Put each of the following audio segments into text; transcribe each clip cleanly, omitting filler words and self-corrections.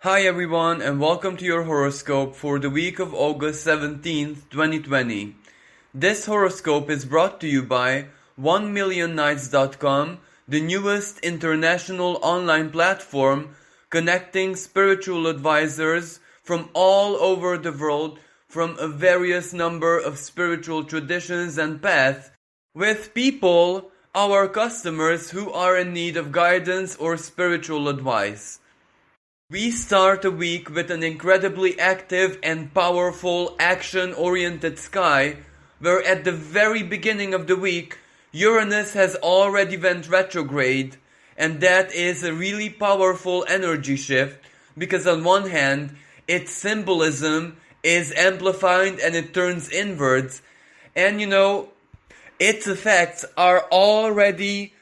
Hi everyone and welcome to your horoscope for the week of August 17th, 2020. This horoscope is brought to you by 1millionnights.com, the newest international online platform connecting spiritual advisors from all over the world from a various number of spiritual traditions and paths with people, our customers who are in need of guidance or spiritual advice. We start a week with an incredibly active and powerful action-oriented sky, where at the very beginning of the week, Uranus has already went retrograde, and that is a really powerful energy shift, because on one hand, its symbolism is amplified and it turns inwards, and its effects are already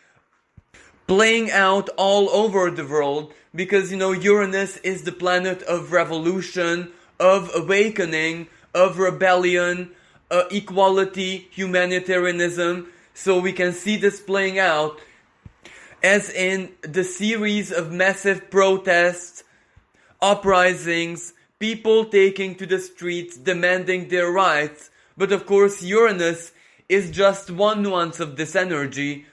playing out all over the world, because Uranus is the planet of revolution, of awakening, of rebellion, equality, humanitarianism. So we can see this playing out as in the series of massive protests, uprisings, people taking to the streets demanding their rights. But of course Uranus is just one nuance of this energy.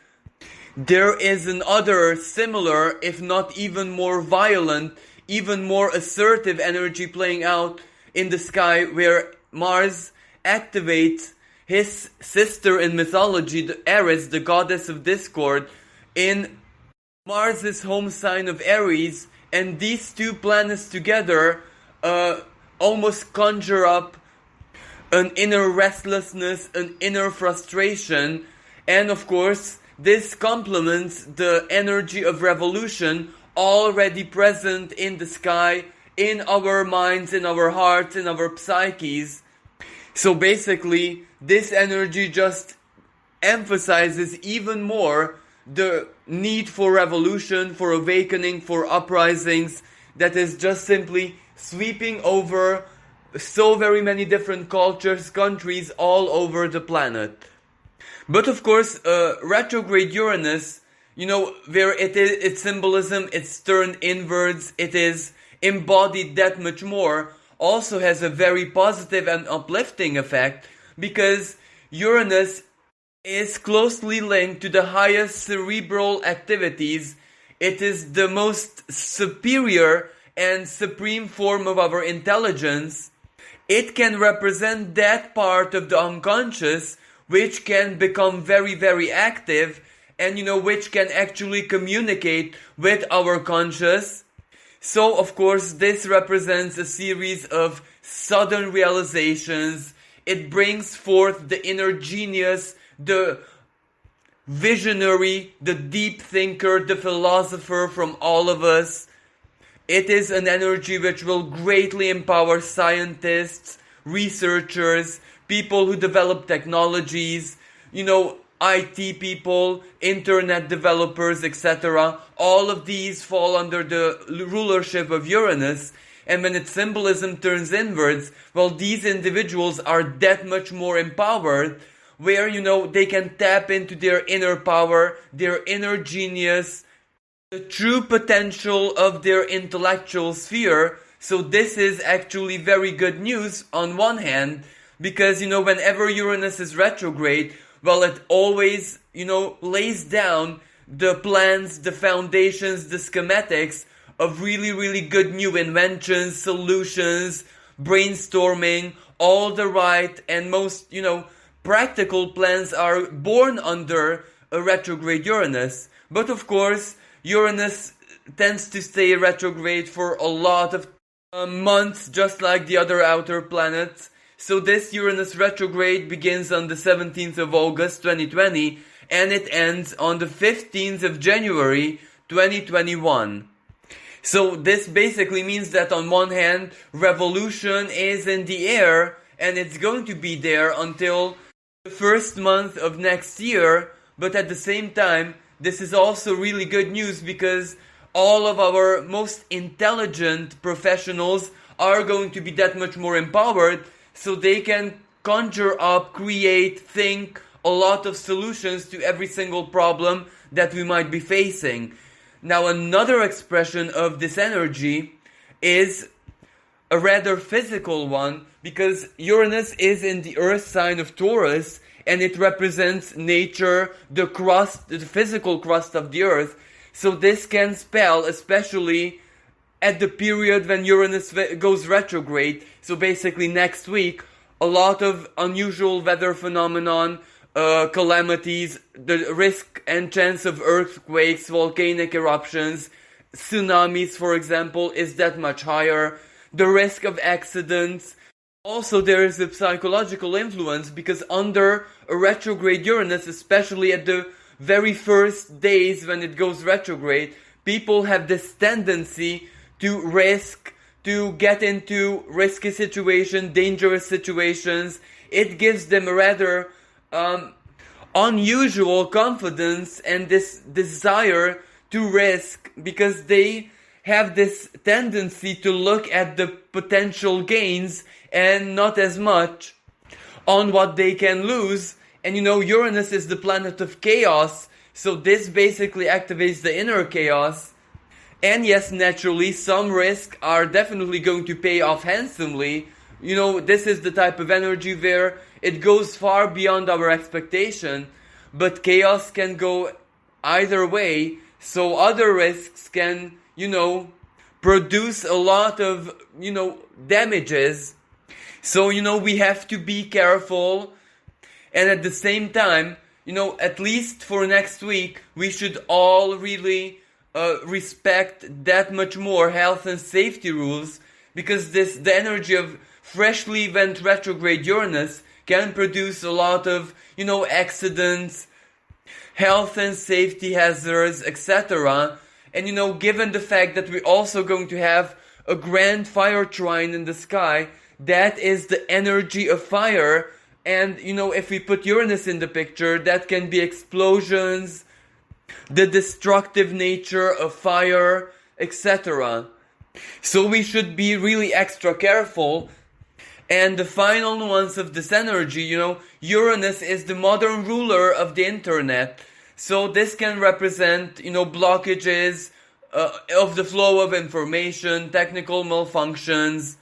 There is another similar, if not even more violent, even more assertive energy playing out in the sky, where Mars activates his sister in mythology, the Ares, the goddess of discord, in Mars' home sign of Aries, and these two planets together almost conjure up an inner restlessness, an inner frustration, and of course this complements the energy of revolution already present in the sky, in our minds, in our hearts, in our psyches. So basically, this energy just emphasizes even more the need for revolution, for awakening, for uprisings, that is just simply sweeping over so very many different cultures, countries all over the planet. But of course, retrograde Uranus, where its symbolism, it's turned inwards, it is embodied that much more, also has a very positive and uplifting effect, because Uranus is closely linked to the highest cerebral activities. It is the most superior and supreme form of our intelligence. It can represent that part of the unconscious which can become very, very active, and which can actually communicate with our conscious. So of course this represents a series of sudden realizations. It brings forth the inner genius, the visionary, the deep thinker, the philosopher from all of us. It is an energy which will greatly empower scientists, researchers, people who develop technologies, IT people, internet developers, etc. All of these fall under the rulership of Uranus. And when its symbolism turns inwards, well, these individuals are that much more empowered, where, they can tap into their inner power, their inner genius, the true potential of their intellectual sphere. So this is actually very good news on one hand, because, whenever Uranus is retrograde, well, it always, lays down the plans, the foundations, the schematics of really, really good new inventions, solutions, brainstorming. All the right and most, practical plans are born under a retrograde Uranus. But of course, Uranus tends to stay retrograde for a lot of months, just like the other outer planets. So this Uranus retrograde begins on the 17th of August 2020, and it ends on the 15th of January 2021. So this basically means that on one hand, revolution is in the air, and it's going to be there until the first month of next year. But at the same time, this is also really good news, because all of our most intelligent professionals are going to be that much more empowered, so they can conjure up, create, think a lot of solutions to every single problem that we might be facing. Now, another expression of this energy is a rather physical one, because Uranus is in the earth sign of Taurus, and it represents nature, the crust, the physical crust of the earth. So this can spell, especially at the period when Uranus goes retrograde, so basically next week, a lot of unusual weather phenomenon, calamities, the risk and chance of earthquakes, volcanic eruptions, tsunamis, for example, is that much higher. The risk of accidents. Also, there is a psychological influence, because under a retrograde Uranus, especially at the very first days when it goes retrograde, people have this tendency to risk, to get into risky situations, dangerous situations. It gives them a rather unusual confidence and this desire to risk, because they have this tendency to look at the potential gains and not as much on what they can lose. And Uranus is the planet of chaos, so this basically activates the inner chaos. And yes, naturally, some risks are definitely going to pay off handsomely. This is the type of energy where it goes far beyond our expectation, but chaos can go either way, so other risks can, produce a lot of, damages. So, we have to be careful, and at the same time, at least for next week, we should all really respect that much more health and safety rules, because the energy of freshly went retrograde Uranus can produce a lot of, accidents, health and safety hazards, etc. And given the fact that we're also going to have a grand fire trine in the sky, that is the energy of fire. And, if we put Uranus in the picture, that can be explosions, the destructive nature of fire, etc. So we should be really extra careful. And the final nuance of this energy, Uranus is the modern ruler of the internet. So this can represent, blockages of the flow of information, technical malfunctions.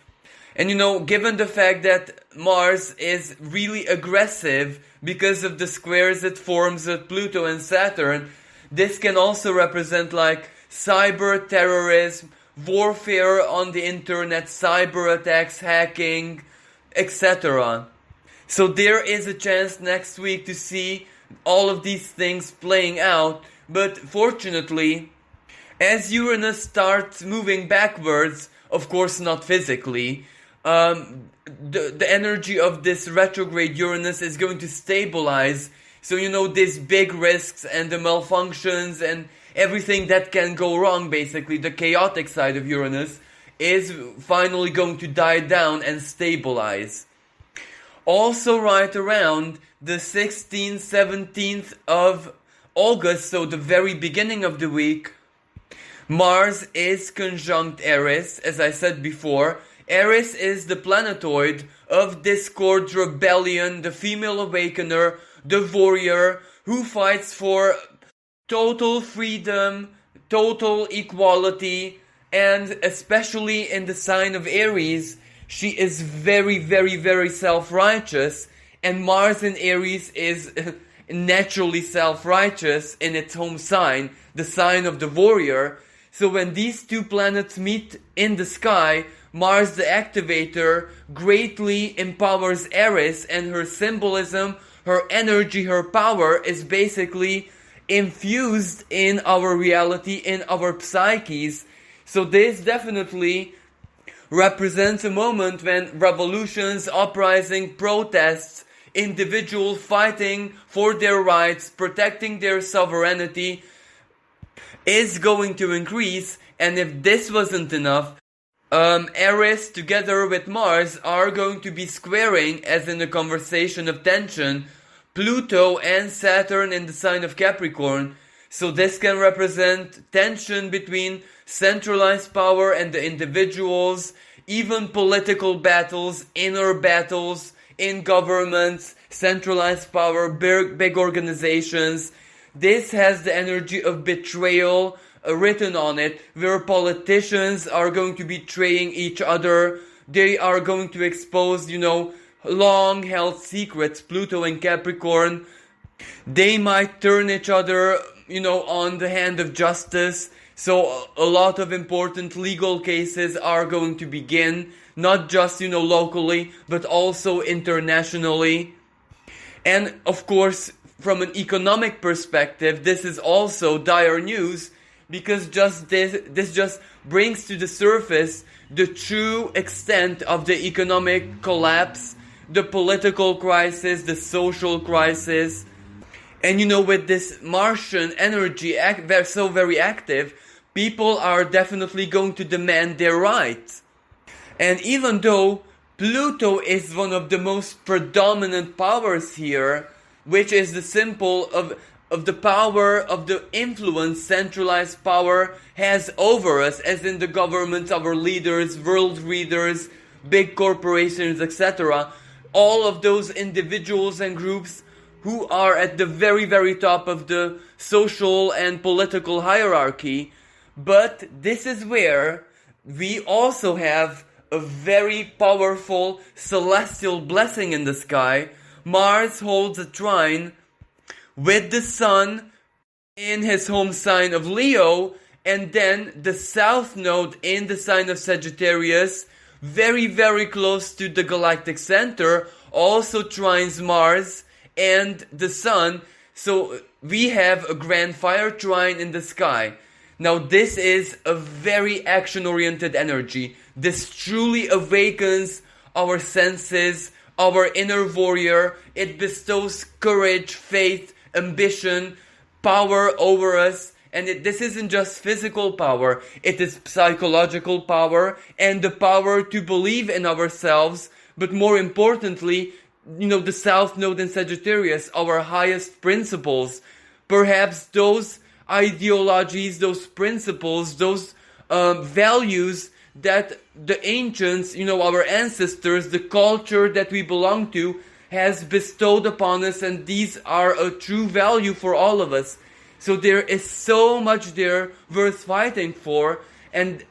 And given the fact that Mars is really aggressive because of the squares it forms with Pluto and Saturn, this can also represent like cyber terrorism, warfare on the internet, cyber attacks, hacking, etc. So there is a chance next week to see all of these things playing out, but fortunately, as Uranus starts moving backwards, of course not physically, the energy of this retrograde Uranus is going to stabilize. So these big risks and the malfunctions and everything that can go wrong, basically the chaotic side of Uranus, is finally going to die down and stabilize. Also right around the 16th, 17th of August, so the very beginning of the week, Mars is conjunct Eris, as I said before. Eris is the planetoid of discord, rebellion, the female awakener, the warrior, who fights for total freedom, total equality, and especially in the sign of Aries, she is very, very, very self-righteous, and Mars in Aries is naturally self-righteous in its home sign, the sign of the warrior. So when these two planets meet in the sky, Mars the activator greatly empowers Eris, and her symbolism, her energy, her power is basically infused in our reality, in our psyches. So this definitely represents a moment when revolutions, uprising, protests, individuals fighting for their rights, protecting their sovereignty is going to increase. And if this wasn't enough, Eris together with Mars are going to be squaring, as in a conversation of tension, Pluto and Saturn in the sign of Capricorn. So this can represent tension between centralized power and the individuals, even political battles, inner battles in governments, centralized power, big organizations. This has the energy of betrayal, written on it, where politicians are going to be betraying each other. They are going to expose, long held secrets. Pluto and Capricorn, they might turn each other, on the hand of justice. So a lot of important legal cases are going to begin, not just, locally, but also internationally. And of course, from an economic perspective, this is also dire news, because this just brings to the surface the true extent of the economic collapse, the political crisis, the social crisis. And with this Martian energy so very active, people are definitely going to demand their rights. And even though Pluto is one of the most predominant powers here, which is the symbol of the power, of the influence centralized power has over us, as in the governments, our leaders, world leaders, big corporations, etc. All of those individuals and groups who are at the very, very top of the social and political hierarchy. But this is where we also have a very powerful celestial blessing in the sky. Mars holds a trine with the Sun in his home sign of Leo, and then the South Node in the sign of Sagittarius, very, very close to the galactic center, also trines Mars and the Sun. So we have a grand fire trine in the sky. Now this is a very action-oriented energy. This truly awakens our senses, our inner warrior. It bestows courage, faith, ambition, power over us. And this isn't just physical power, it is psychological power and the power to believe in ourselves. But more importantly, the South Node in Sagittarius, our highest principles. Perhaps those ideologies, those principles, those values that the ancients, our ancestors, the culture that we belong to, has bestowed upon us, and these are a true value for all of us. So there is so much there worth fighting for, and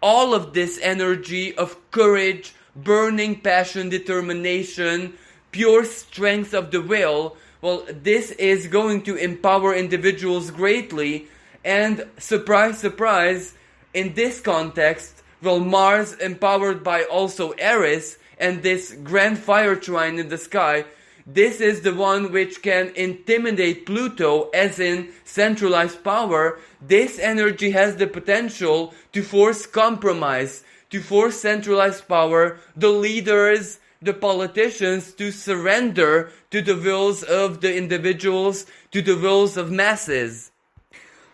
all of this energy of courage, burning passion, determination, pure strength of the will, well, this is going to empower individuals greatly. And surprise, surprise, in this context, well, Mars empowered by also Eris and this grand fire trine in the sky, this is the one which can intimidate Pluto, as in centralized power. This energy has the potential to force compromise, to force centralized power, the leaders, the politicians to surrender to the wills of the individuals, to the wills of masses.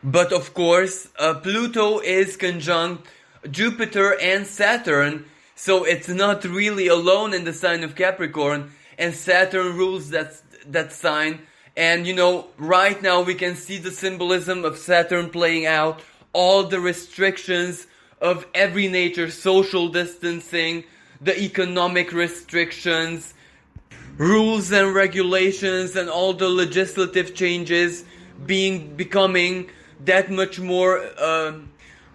But of course, Pluto is conjunct Jupiter and Saturn, so it's not really alone in the sign of Capricorn, and Saturn rules that sign. And right now we can see the symbolism of Saturn playing out, all the restrictions of every nature, social distancing, the economic restrictions, rules and regulations, and all the legislative changes becoming that much more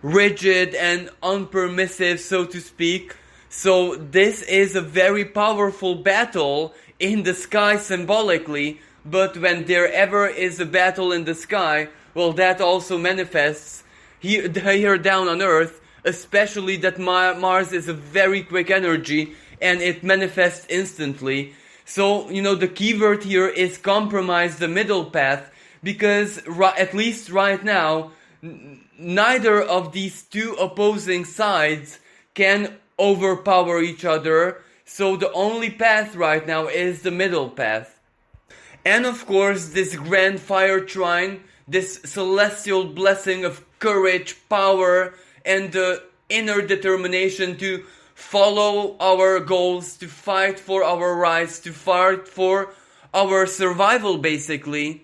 rigid and unpermissive, so to speak. So this is a very powerful battle in the sky symbolically, but when there ever is a battle in the sky, well, that also manifests here down on Earth, especially that Mars is a very quick energy and it manifests instantly. So, the keyword here is compromise the middle path, because at least right now, neither of these two opposing sides can overpower each other. So the only path right now is the middle path. And of course, this grand fire trine, this celestial blessing of courage, power, and the inner determination to follow our goals, to fight for our rights, to fight for our survival basically,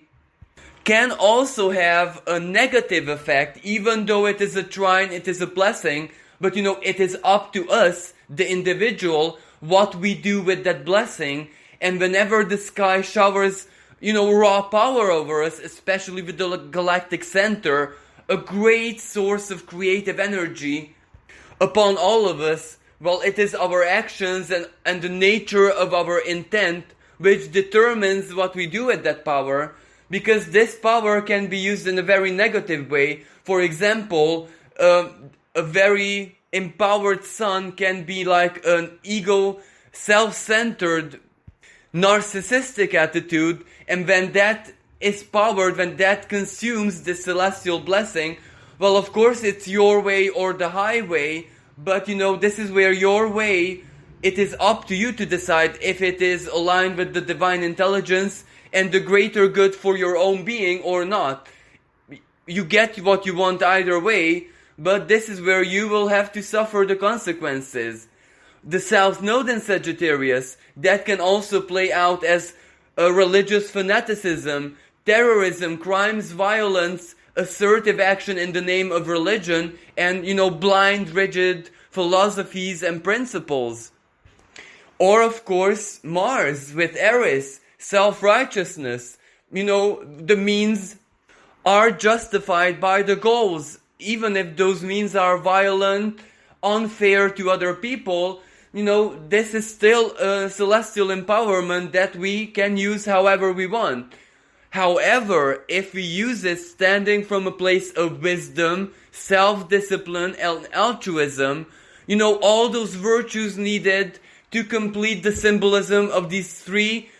can also have a negative effect. Even though it is a trine, it is a blessing, but it is up to us, the individual, what we do with that blessing. And whenever the sky showers raw power over us, especially with the galactic center, a great source of creative energy upon all of us. Well, it is our actions and the nature of our intent which determines what we do with that power, because this power can be used in a very negative way. For example, a very empowered son can be like an ego, self-centered, narcissistic attitude, and when that is powered, when that consumes the celestial blessing, well, of course it's your way or the highway, but this is where your way, it is up to you to decide if it is aligned with the divine intelligence and the greater good for your own being or not. You get what you want either way, but this is where you will have to suffer the consequences. The South Node in Sagittarius, that can also play out as a religious fanaticism, terrorism, crimes, violence, assertive action in the name of religion, and blind, rigid philosophies and principles. Or of course Mars with Aries, self-righteousness. The means are justified by the goals, even if those means are violent, unfair to other people. This is still a celestial empowerment that we can use however we want. However, if we use it standing from a place of wisdom, self-discipline, and altruism, all those virtues needed to complete the symbolism of these three,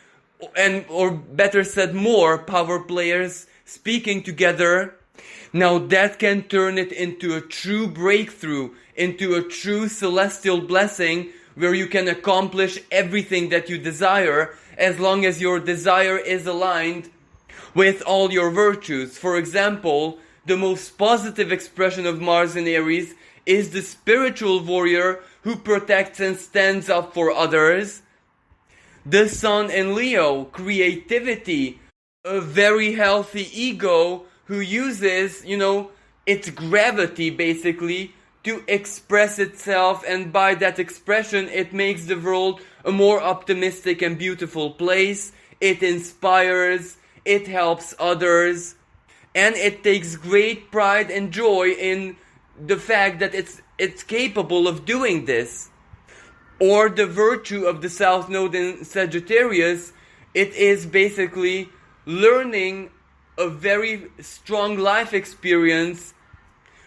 or better said, more power players speaking together, now that can turn it into a true breakthrough, into a true celestial blessing, where you can accomplish everything that you desire, as long as your desire is aligned with all your virtues. For example, the most positive expression of Mars in Aries is the spiritual warrior who protects and stands up for others. The Sun in Leo, creativity, a very healthy ego who uses, its gravity basically to express itself, and by that expression it makes the world a more optimistic and beautiful place. It inspires, it helps others, and it takes great pride and joy in the fact that it's capable of doing this. Or the virtue of the South Node in Sagittarius, it is basically learning a very strong life experience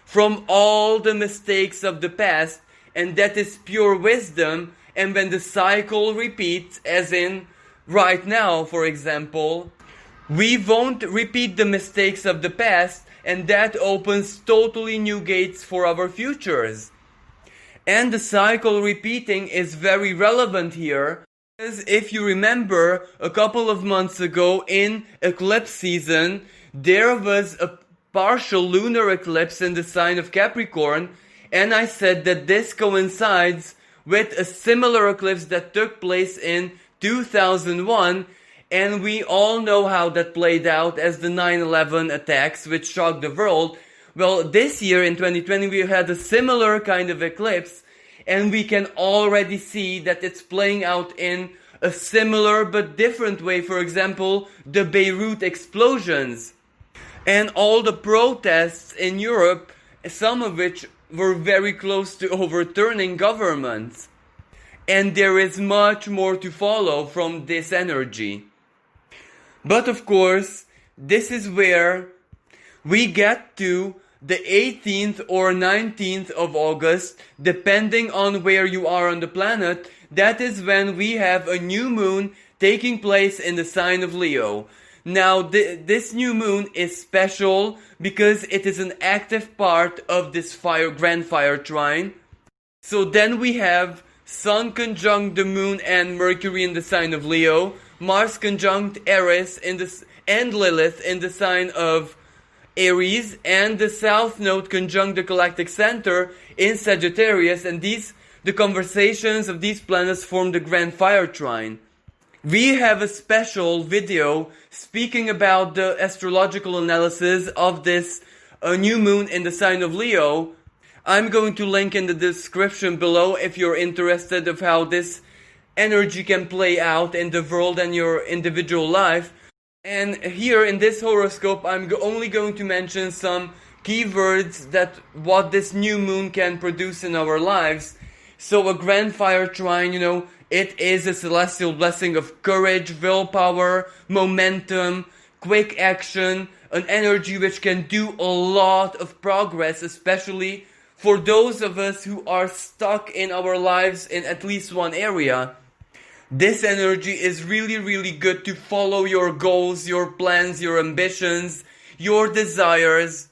from all the mistakes of the past, and that is pure wisdom. And when the cycle repeats, as in right now, for example, we won't repeat the mistakes of the past, and that opens totally new gates for our futures. And the cycle repeating is very relevant here, because if you remember, a couple of months ago in eclipse season, there was a partial lunar eclipse in the sign of Capricorn, and I said that this coincides with a similar eclipse that took place in 2001, and we all know how that played out as the 9/11 attacks, which shocked the world. Well, this year in 2020 we had a similar kind of eclipse, and we can already see that it's playing out in a similar but different way. For example, the Beirut explosions and all the protests in Europe, some of which were very close to overturning governments. And there is much more to follow from this energy. But of course, this is where we get to the 18th or 19th of August, depending on where you are on the planet. That is when we have a new moon taking place in the sign of Leo. Now, this new moon is special because it is an active part of this grand fire trine. So then we have Sun conjunct the moon and Mercury in the sign of Leo, Mars conjunct Eris and Lilith in the sign of Aries, and the South Node conjunct the galactic center in Sagittarius, and the conversations of these planets form the grand fire trine. We have a special video speaking about the astrological analysis of this new moon in the sign of Leo. I'm going to link in the description below if you're interested of how this energy can play out in the world and your individual life. And here in this horoscope, I'm only going to mention some keywords that what this new moon can produce in our lives. So a grand fire trine, it is a celestial blessing of courage, willpower, momentum, quick action, an energy which can do a lot of progress, especially for those of us who are stuck in our lives in at least one area. This energy is really, really good to follow your goals, your plans, your ambitions, your desires.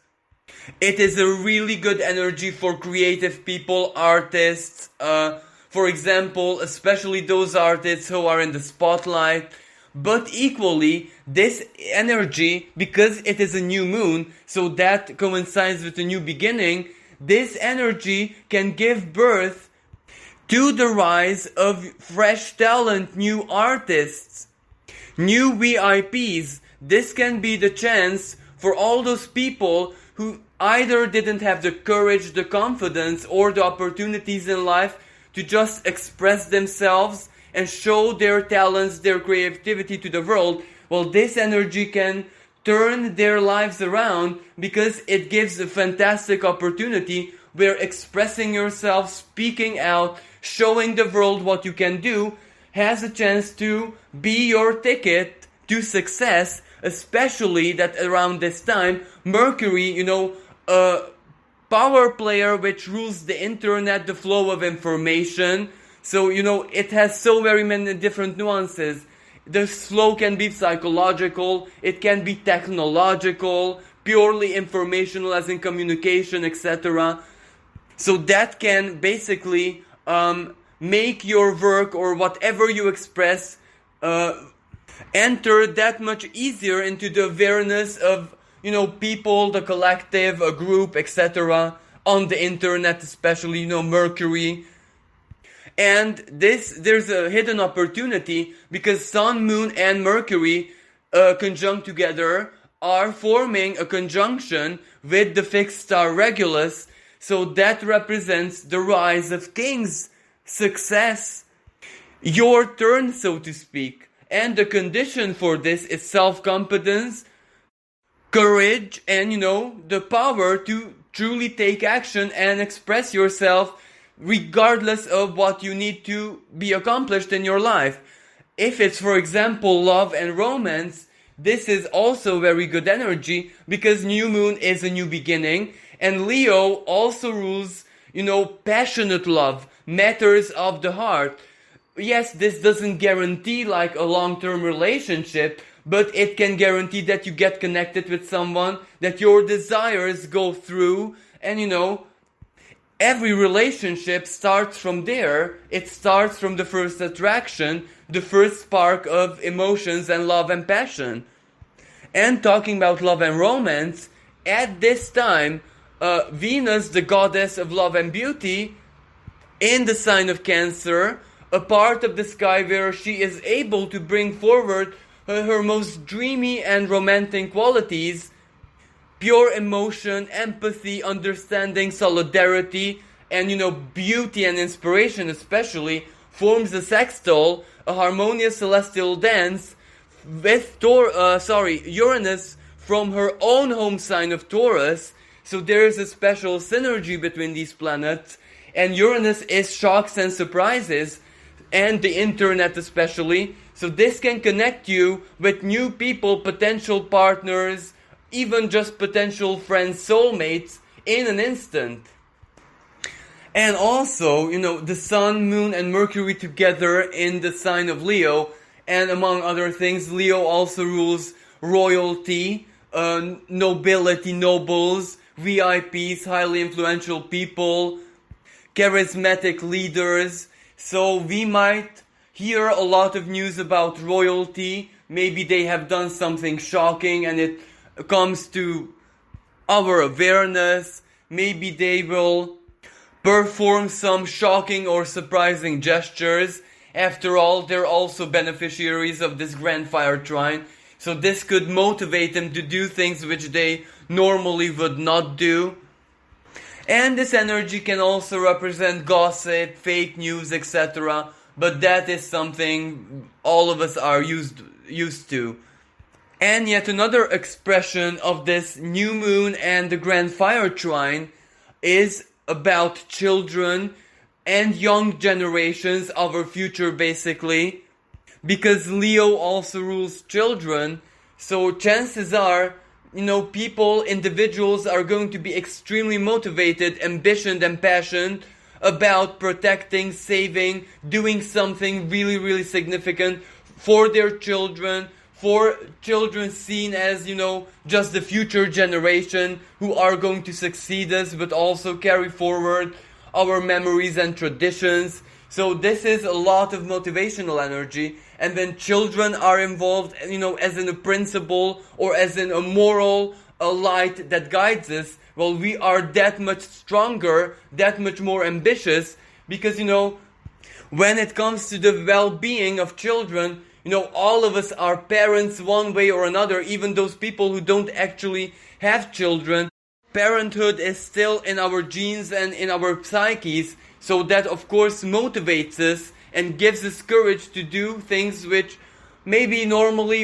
It is a really good energy for creative people, artists, for example, especially those artists who are in the spotlight. But equally, this energy, because it is a new moon, so that coincides with a new beginning, this energy can give birth to the rise of fresh talent, new artists, new VIPs. This can be the chance for all those people who either didn't have the courage, the confidence, or the opportunities in life to just express themselves and show their talents, their creativity to the world. Well, this energy can turn their lives around because it gives a fantastic opportunity where expressing yourself, speaking out, showing the world what you can do has a chance to be your ticket to success, especially that around this time, Mercury, a power player which rules the internet, the flow of information. So, it has so very many different nuances. The flow can be psychological, it can be technological, purely informational as in communication, etc. So that can basically make your work or whatever you express enter that much easier into the awareness of people, the collective, a group, etc. on the internet, especially Mercury. And there's a hidden opportunity because Sun, Moon, and Mercury conjunct together are forming a conjunction with the fixed star Regulus. So that represents the rise of kings, success, your turn, so to speak. And the condition for this is self-confidence, courage, and the power to truly take action and express yourself regardless of what you need to be accomplished in your life. If it's, for example, love and romance, this is also very good energy because new moon is a new beginning, and Leo also rules, passionate love, matters of the heart. Yes, this doesn't guarantee like a long-term relationship, but it can guarantee that you get connected with someone, that your desires go through, and every relationship starts from there. It starts from the first attraction, the first spark of emotions and love and passion. And talking about love and romance, at this time, Venus, the goddess of love and beauty, in the sign of Cancer, a part of the sky where she is able to bring forward her most dreamy and romantic qualities, pure emotion, empathy, understanding, solidarity, and beauty and inspiration especially, forms a sextile, a harmonious celestial dance with Uranus from her own home sign of Taurus. So there is a special synergy between these planets, and Uranus is shocks and surprises, and the internet especially. So this can connect you with new people, potential partners, even just potential friends, soulmates, in an instant. And also, the Sun, Moon, and Mercury together in the sign of Leo, and among other things, Leo also rules royalty, nobility, nobles, VIPs, highly influential people, charismatic leaders. So we might hear a lot of news about royalty. Maybe they have done something shocking and it comes to our awareness. Maybe they will perform some shocking or surprising gestures. After all, they're also beneficiaries of this grand fire trine. So this could motivate them to do things which they normally would not do. And this energy can also represent gossip, fake news, etc. But that is something all of us are used to. And yet another expression of this new moon and the grand fire trine is about children and young generations of our future, basically, because Leo also rules children. So chances are, individuals are going to be extremely motivated, ambitious and passionate about protecting, saving, doing something really, really significant for their children, for children seen as, just the future generation who are going to succeed us, but also carry forward our memories and traditions. So this is a lot of motivational energy. And when children are involved, as in a principle or as in a moral light that guides us, well, we are that much stronger, that much more ambitious, because, when it comes to the well-being of children, all of us are parents one way or another, even those people who don't actually have children. Parenthood is still in our genes and in our psyches, so that of course motivates us and gives us courage to do things which maybe normally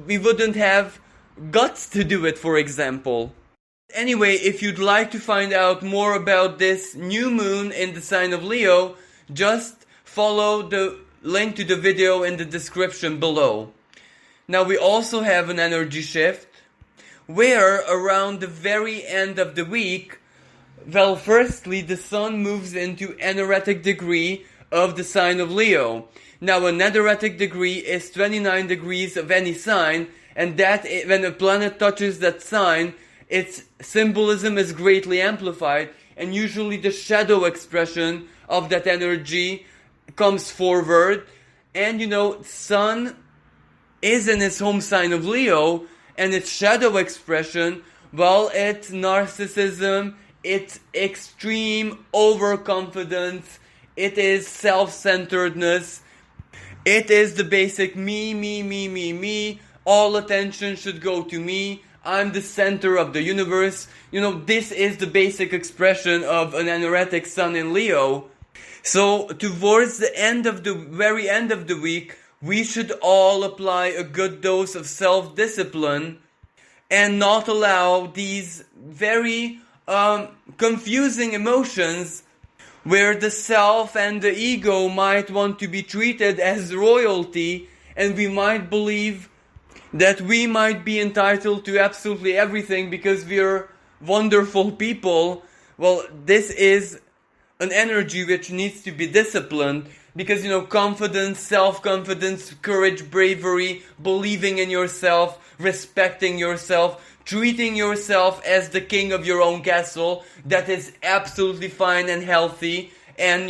we wouldn't have guts to do it, for example. Anyway, if you'd like to find out more about this new moon in the sign of Leo, just follow the link to the video in the description below. Now we also have an energy shift where around the very end of the week, well, firstly, the sun moves into anaretic degree of the sign of Leo. Now, an anaretic degree is 29 degrees of any sign, and that when a planet touches that sign, its symbolism is greatly amplified, and usually the shadow expression of that energy comes forward. And sun is in its home sign of Leo, and its shadow expression, well, it's narcissism, it's extreme overconfidence, it is self-centeredness, it is the basic me, all attention should go to me, I'm the center of the universe. This is the basic expression of an anaretic sun in Leo. So towards the very end of the week, we should all apply a good dose of self-discipline and not allow these very confusing emotions where the self and the ego might want to be treated as royalty, and we might believe that we might be entitled to absolutely everything because we're wonderful people. Well, this is an energy which needs to be disciplined, because confidence, self-confidence, courage, bravery, believing in yourself, respecting yourself, treating yourself as the king of your own castle, that is absolutely fine and healthy. And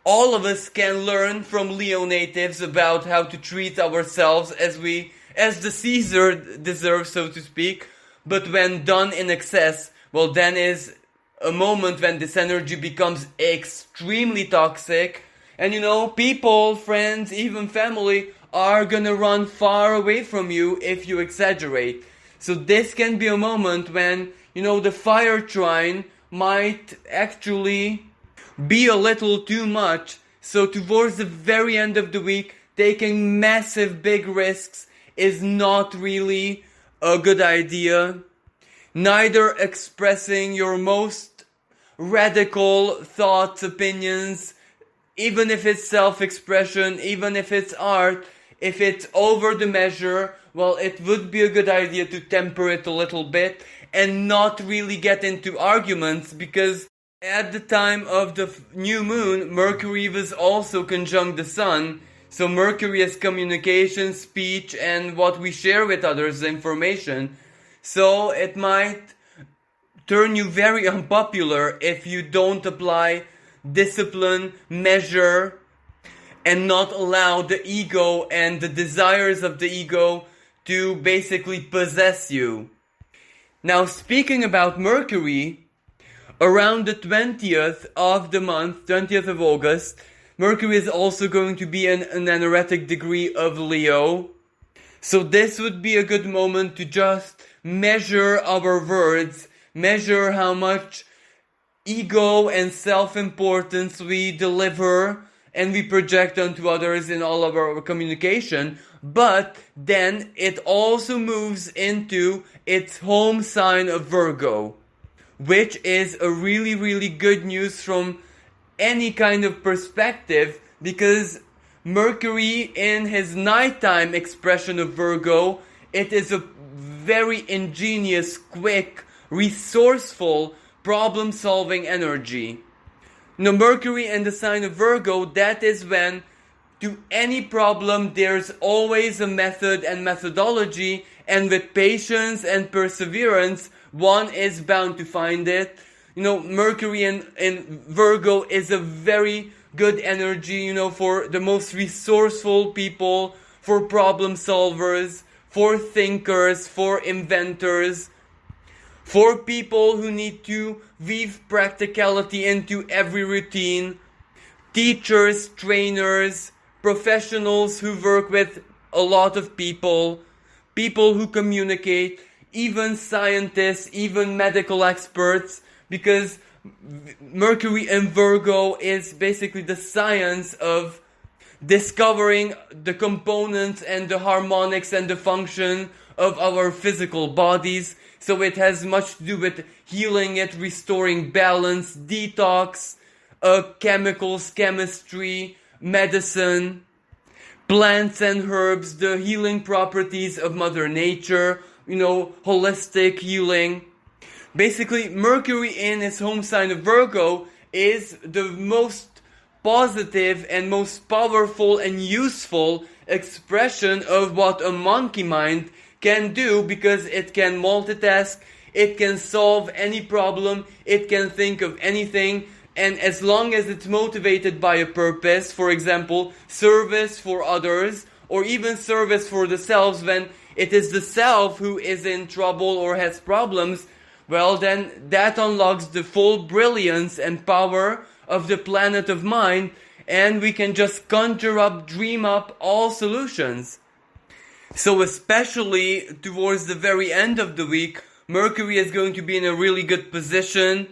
all of us can learn from Leo natives about how to treat ourselves as the Caesar deserves, so to speak. But when done in excess, well, then is a moment when this energy becomes extremely toxic. And people, friends, even family are gonna run far away from you if you exaggerate. So this can be a moment when, the fire trine might actually be a little too much. So towards the very end of the week, taking massive big risks is not really a good idea. Neither expressing your most radical thoughts, opinions, even if it's self-expression, even if it's art, if it's over the measure, well, it would be a good idea to temper it a little bit and not really get into arguments, because at the time of the new moon, Mercury was also conjunct the sun. So Mercury is communication, speech, and what we share with others, information. So it might turn you very unpopular if you don't apply discipline, measure, and not allow the ego and the desires of the ego to basically possess you. Now, speaking about Mercury, around the 20th of the month, 20th of August, Mercury is also going to be in an anaretic degree of Leo. So this would be a good moment to just measure our words, measure how much ego and self-importance we deliver, and we project onto others in all of our communication. But then it also moves into its home sign of Virgo, which is a really, really good news from any kind of perspective, because Mercury in his nighttime expression of Virgo, it is a very ingenious, quick, resourceful, problem-solving energy. Now, Mercury in the sign of Virgo, that is when to any problem there's always a method and methodology, and with patience and perseverance, one is bound to find it. Mercury in Virgo is a very good energy, for the most resourceful people, for problem solvers, for thinkers, for inventors, for people who need to weave practicality into every routine, teachers, trainers, professionals who work with a lot of people, people who communicate, even scientists, even medical experts, because Mercury in Virgo is basically the science of discovering the components and the harmonics and the function of our physical bodies. So it has much to do with healing it, restoring balance, detox, chemicals, chemistry, medicine, plants and herbs, the healing properties of Mother Nature, holistic healing. Basically, Mercury in his home sign of Virgo is the most positive and most powerful and useful expression of what a monkey mind can do, because it can multitask, it can solve any problem, it can think of anything, and as long as it's motivated by a purpose, for example, service for others, or even service for the selves when it is the self who is in trouble or has problems, well then that unlocks the full brilliance and power of the planet of mind, and we can just conjure up, dream up all solutions. So especially towards the very end of the week, Mercury is going to be in a really good position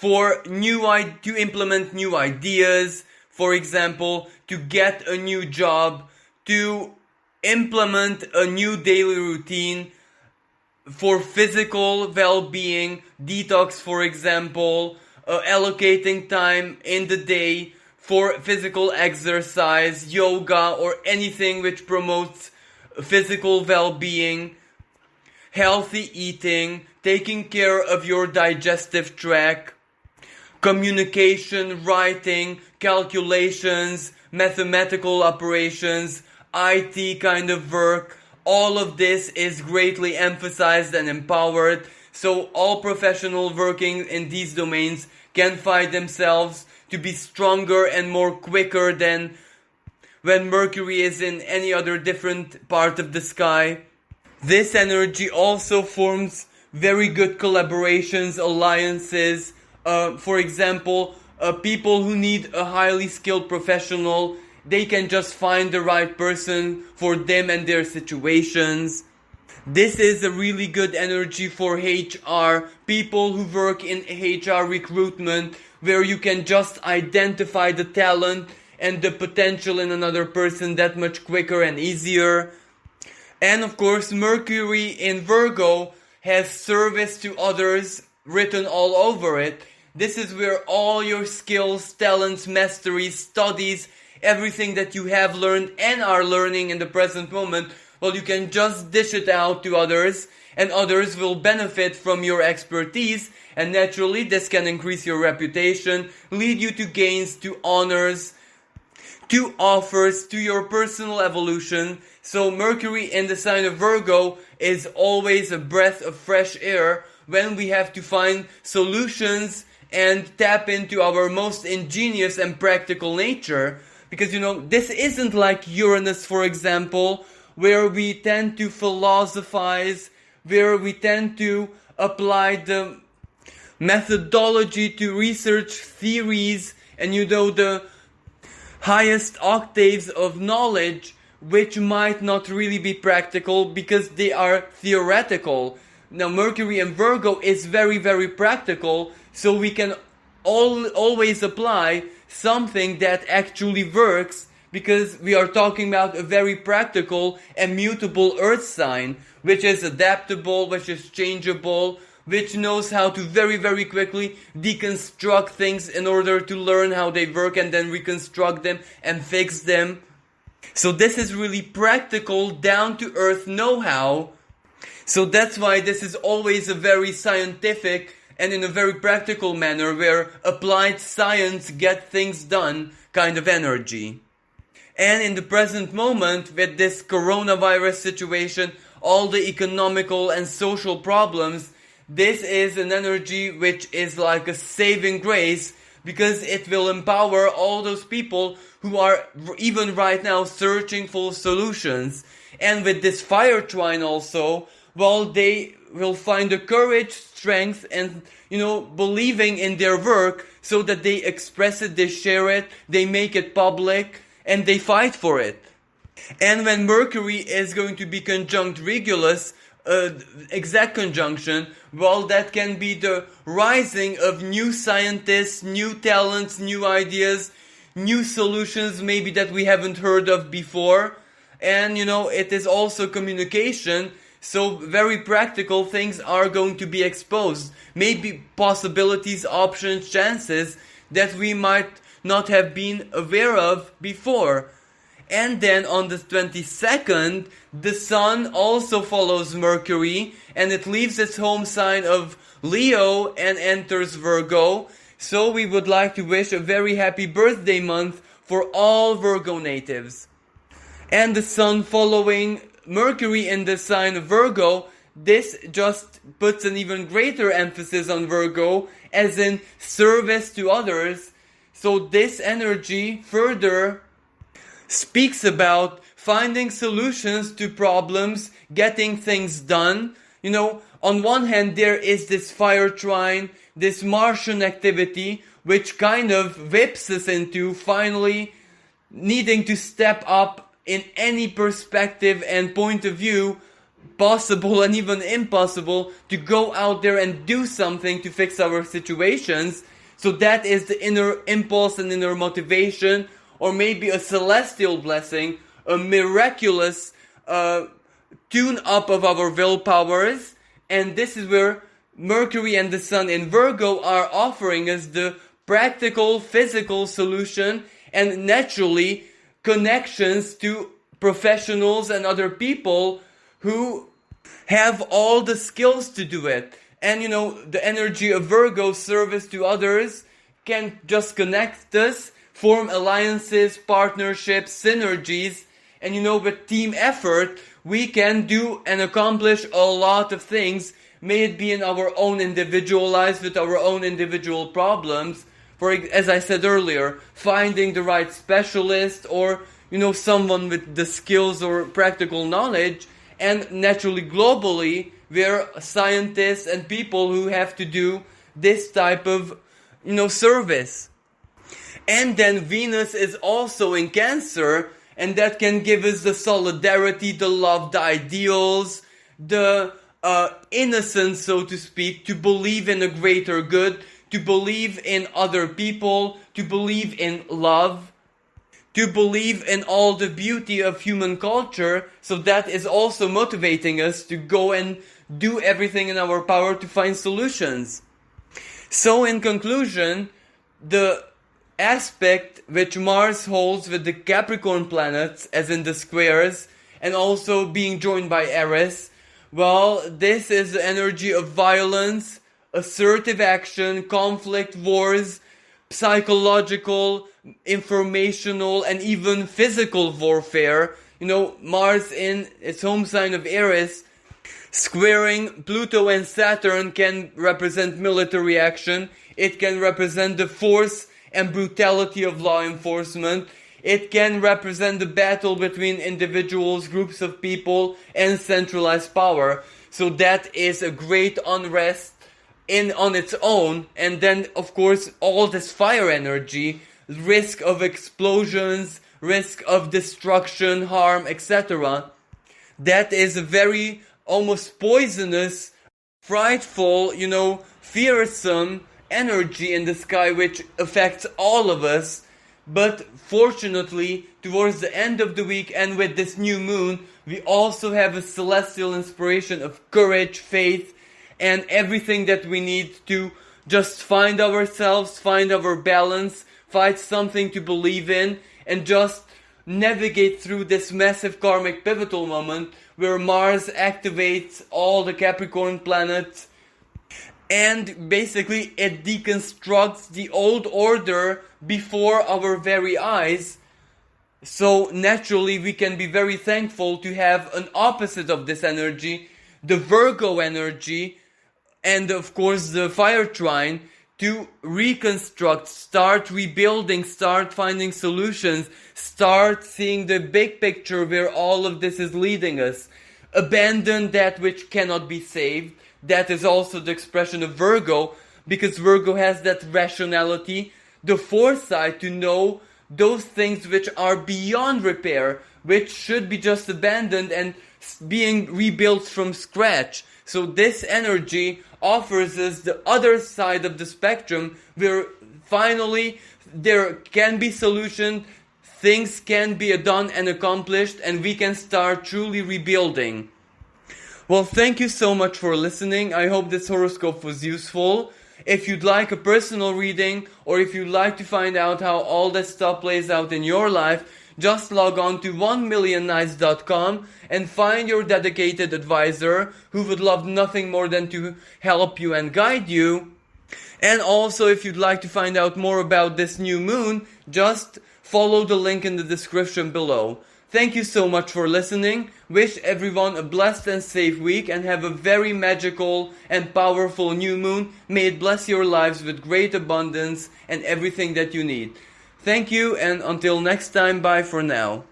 to implement new ideas, for example, to get a new job, to implement a new daily routine for physical well-being, detox, for example, allocating time in the day for physical exercise, yoga, or anything which promotes physical well-being, healthy eating, taking care of your digestive tract, communication, writing, calculations, mathematical operations, IT kind of work. All of this is greatly emphasized and empowered, so all professionals working in these domains can find themselves to be stronger and more quicker than when Mercury is in any other different part of the sky. This energy also forms very good collaborations, alliances. For example, people who need a highly skilled professional, they can just find the right person for them and their situations. This is a really good energy for HR, people who work in HR recruitment, where you can just identify the talent and the potential in another person that much quicker and easier. And of course, Mercury in Virgo has service to others written all over it. This is where all your skills, talents, masteries, studies, everything that you have learned and are learning in the present moment, well, you can just dish it out to others, and others will benefit from your expertise, and naturally this can increase your reputation, lead you to gains, to honors, to offers, to your personal evolution. So Mercury in the sign of Virgo is always a breath of fresh air when we have to find solutions and tap into our most ingenious and practical nature. Because, this isn't like Uranus, for example, where we tend to philosophize, where we tend to apply the methodology to research theories and, the highest octaves of knowledge, which might not really be practical because they are theoretical. Now, Mercury in Virgo is very, very practical, so we can always apply something that actually works, because we are talking about a very practical and mutable earth sign, which is adaptable, which is changeable, which knows how to very, very quickly deconstruct things in order to learn how they work and then reconstruct them and fix them. So this is really practical, down-to-earth know-how. So that's why this is always a very scientific and in a very practical manner, where applied science get things done kind of energy. And in the present moment, with this coronavirus situation, all the economical and social problems, this is an energy which is like a saving grace, because it will empower all those people who are even right now searching for solutions. And with this fire trine also, well, they will find the courage, strength, and, believing in their work, so that they express it, they share it, they make it public, and they fight for it. And when Mercury is going to be conjunct Regulus, exact conjunction, well, that can be the rising of new scientists, new talents, new ideas, new solutions maybe that we haven't heard of before. And, it is also communication. So very practical things are going to be exposed. Maybe possibilities, options, chances that we might not have been aware of before. And then on the 22nd, the Sun also follows Mercury, and it leaves its home sign of Leo and enters Virgo. So we would like to wish a very happy birthday month for all Virgo natives. And the Sun following Mercury in the sign of Virgo, this just puts an even greater emphasis on Virgo, as in service to others. So this energy further speaks about finding solutions to problems, getting things done. On one hand, there is this fire trine, this Martian activity, which kind of whips us into finally needing to step up in any perspective and point of view possible and even impossible, to go out there and do something to fix our situations. So that is the inner impulse and inner motivation, or maybe a celestial blessing, a miraculous tune-up of our willpowers. And this is where Mercury and the Sun in Virgo are offering us the practical, physical solution, and naturally connections to professionals and other people who have all the skills to do it. And the energy of Virgo, service to others, can just connect us, form alliances, partnerships, synergies, and with team effort, we can do and accomplish a lot of things, may it be in our own individual lives, with our own individual problems. For, as I said earlier, finding the right specialist, or, someone with the skills or practical knowledge, and naturally globally, where scientists and people who have to do this type of, service. And then Venus is also in Cancer, and that can give us the solidarity, the love, the ideals, the innocence, so to speak, to believe in a greater good, to believe in other people, to believe in love, to believe in all the beauty of human culture. So that is also motivating us to go and do everything in our power to find solutions. So in conclusion, the aspect which Mars holds with the Capricorn planets, as in the squares, and also being joined by Eris, well, this is the energy of violence, assertive action, conflict, wars, psychological, informational, and even physical warfare. Mars in its home sign of Aries, squaring Pluto and Saturn, can represent military action. It can represent the force and brutality of law enforcement. It can represent the battle between individuals, groups of people, and centralized power. So that is a great unrest on its own. And then, of course, all this fire energy, risk of explosions, risk of destruction, harm, etc. That is a very almost poisonous, frightful, fearsome, energy in the sky which affects all of us. But fortunately, towards the end of the week and with this new moon, we also have a celestial inspiration of courage, faith, and everything that we need to just find ourselves, find our balance, find something to believe in, and just navigate through this massive karmic pivotal moment where Mars activates all the Capricorn planets, and basically it deconstructs the old order before our very eyes. So naturally we can be very thankful to have an opposite of this energy, the Virgo energy, and of course the fire trine, to reconstruct, start rebuilding, start finding solutions, start seeing the big picture where all of this is leading us. Abandon that which cannot be saved. That is also the expression of Virgo, because Virgo has that rationality, the foresight to know those things which are beyond repair, which should be just abandoned and being rebuilt from scratch. So this energy offers us the other side of the spectrum where finally there can be solution, things can be done and accomplished, and we can start truly rebuilding. Well, thank you so much for listening. I hope this horoscope was useful. If you'd like a personal reading, or if you'd like to find out how all this stuff plays out in your life, just log on to 1millionnights.com and find your dedicated advisor who would love nothing more than to help you and guide you. And also, if you'd like to find out more about this new moon, just follow the link in the description below. Thank you so much for listening. Wish everyone a blessed and safe week, and have a very magical and powerful new moon. May it bless your lives with great abundance and everything that you need. Thank you, and until next time, bye for now.